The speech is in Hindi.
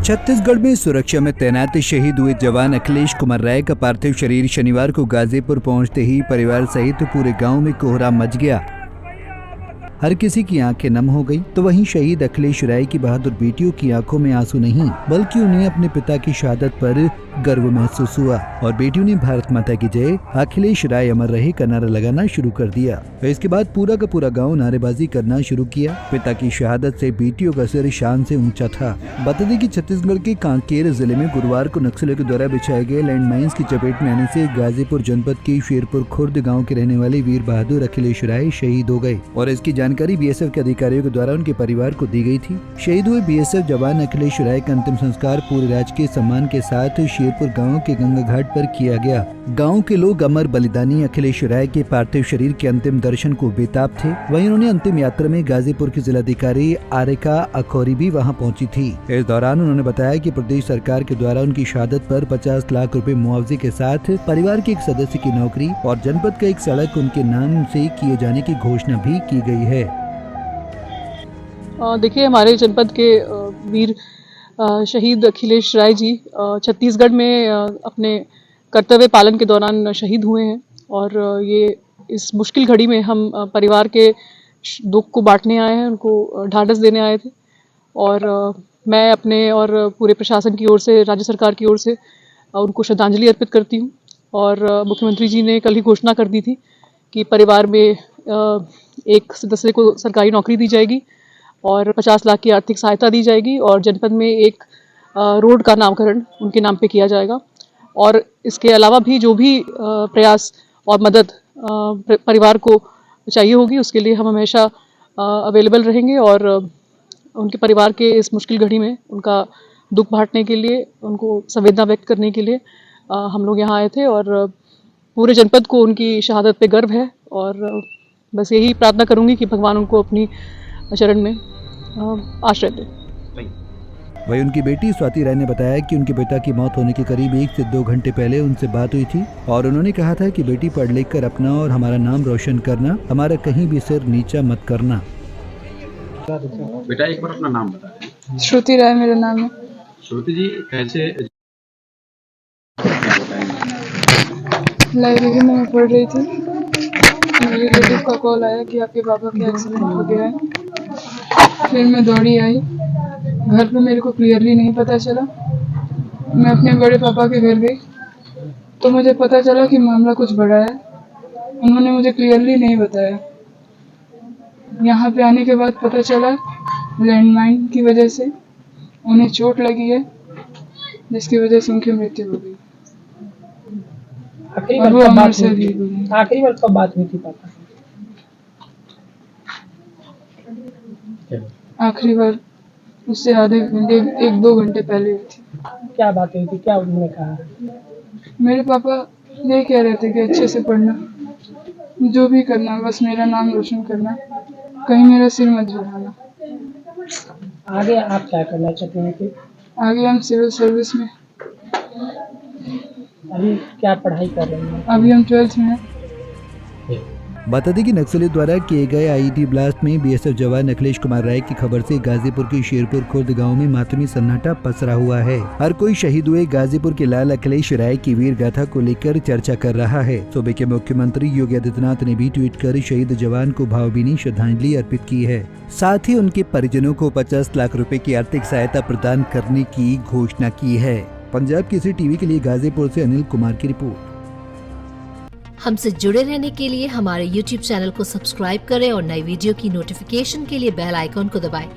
छत्तीसगढ़ में सुरक्षा में तैनात शहीद हुए जवान अखिलेश कुमार राय का पार्थिव शरीर शनिवार को गाजीपुर पहुंचते ही परिवार सहित पूरे गांव में कोहराम मच गया। हर किसी की आंखें नम हो गई, तो वहीं शहीद अखिलेश राय की बहादुर बेटियों की आंखों में आंसू नहीं बल्कि उन्हें अपने पिता की शहादत पर गर्व महसूस हुआ और बेटियों ने भारत माता की जय, अखिलेश राय अमर रहे का नारा लगाना शुरू कर दिया। इसके बाद पूरा का पूरा गांव नारेबाजी करना शुरू किया। पिता की शहादत से बेटियों का सिर शान से ऊंचा था। बता दें कि छत्तीसगढ़ के कांकेर जिले में गुरुवार को नक्सलियों के द्वारा बिछाए गए लैंडमाइंस की चपेट में आने से गाजीपुर जनपद के शेरपुर खुर्द गाँव के रहने वाले वीर बहादुर अखिलेश राय शहीद हो गए और इसकी जानकारी बीएसएफ के अधिकारियों के द्वारा उनके परिवार को दी गई थी। शहीद हुए बीएसएफ जवान अखिलेश राय का अंतिम संस्कार पूरे राजकीय सम्मान के साथ शेरपुर गांव के गंगा घाट पर किया गया। गांव के लोग अमर बलिदानी अखिलेश राय के पार्थिव शरीर के अंतिम दर्शन को बेताब थे। वहीं उन्होंने अंतिम यात्रा में गाजीपुर की जिलाधिकारी आरिका अखौरी भी वहां पहुंची थी। इस दौरान उन्होंने बताया कि प्रदेश सरकार के द्वारा उनकी शहादत पर 50 लाख रुपए मुआवजे के साथ परिवार के एक सदस्य की नौकरी और जनपद का एक सड़क उनके नाम से किए जाने की घोषणा भी की गई है। देखिए, हमारे जनपद के वीर शहीद अखिलेश राय जी छत्तीसगढ़ में अपने कर्तव्य पालन के दौरान शहीद हुए हैं और ये इस मुश्किल घड़ी में हम परिवार के दुख को बांटने आए हैं, उनको ढाढ़स देने आए थे और मैं अपने और पूरे प्रशासन की ओर से, राज्य सरकार की ओर से उनको श्रद्धांजलि अर्पित करती हूँ। और मुख्यमंत्री जी ने कल ही घोषणा कर दी थी कि परिवार में एक सदस्य को सरकारी नौकरी दी जाएगी और 50 लाख की आर्थिक सहायता दी जाएगी और जनपद में एक रोड का नामकरण उनके नाम पे किया जाएगा। और इसके अलावा भी जो भी प्रयास और मदद परिवार को चाहिए होगी, उसके लिए हम हमेशा अवेलेबल रहेंगे और उनके परिवार के इस मुश्किल घड़ी में उनका दुख बांटने के लिए, उनको संवेदना व्यक्त करने के लिए हम लोग यहाँ आए थे और पूरे जनपद को उनकी शहादत पे गर्व है और बस यही प्रार्थना करूँगी कि भगवान उनको अपनी चरण में आश्रय दे। वही उनकी बेटी स्वाति राय ने बताया कि उनके पिता की मौत होने के करीब 1 से 2 घंटे पहले उनसे बात हुई थी और उन्होंने कहा था कि बेटी पढ़ लिख कर अपना और हमारा नाम रोशन करना, हमारा कहीं भी सिर नीचा मत करना। बेटा एक बार अपना नाम बताएं। श्रुति राय मेरा नाम है। श्रुति जी, कैसे लाइब्रेरी में मैं पढ़ रही थी, मेरे रिलेटिव का कॉल आया कि आपके पापा का एक्सीडेंट हो गया है। फिर मैं दौड़ी आई, घर पे मेरे को क्लियरली नहीं पता चला। मैं अपने बड़े पापा के घर गई तो मुझे पता चला कि मामला कुछ बड़ा है। उन्होंने मुझे क्लियरली नहीं बताया। यहाँ पे आने के बाद पता चला लैंडमाइन की वजह से उन्हें चोट लगी है, जिसकी वजह से उनकी मृत्यु हो गई। आखिरी बार कब बात हुई थी पापा? आखिरी बार उससे आधे घंटे 1-2 घंटे पहले हुई थी। क्या बात हुई थी, क्या उन्होंने कहा? मेरे पापा ये कह रहे थे कि अच्छे से पढ़ना, जो भी करना बस मेरा नाम रोशन करना, कहीं मेरा सिर मत झुकाना। आगे आप क्या करना चाहते हैं कि? आगे हम सिविल सर्विस में। अभी क्या पढ़ाई कर रहे हैं? अभी हम 12th में हैं। बता दें कि नक्सलियों द्वारा किए गए आईईडी ब्लास्ट में बीएसएफ जवान अखिलेश कुमार राय की खबर से गाजीपुर के शेरपुर खुर्द गांव में मातमी सन्नाटा पसरा हुआ है। हर कोई शहीद हुए गाजीपुर के लाल अखिलेश राय की वीर गाथा को लेकर चर्चा कर रहा है। सूबे के मुख्यमंत्री योगी आदित्यनाथ ने भी ट्वीट कर शहीद जवान को भावभीनी श्रद्धांजलि अर्पित की है। साथ ही उनके परिजनों को 50 लाख रुपए की आर्थिक सहायता प्रदान करने की घोषणा की है। पंजाब केसरी टीवी के लिए गाजीपुर से अनिल कुमार की रिपोर्ट। हमसे जुड़े रहने के लिए हमारे YouTube चैनल को सब्सक्राइब करें और नई वीडियो की नोटिफिकेशन के लिए बेल आइकॉन को दबाएं।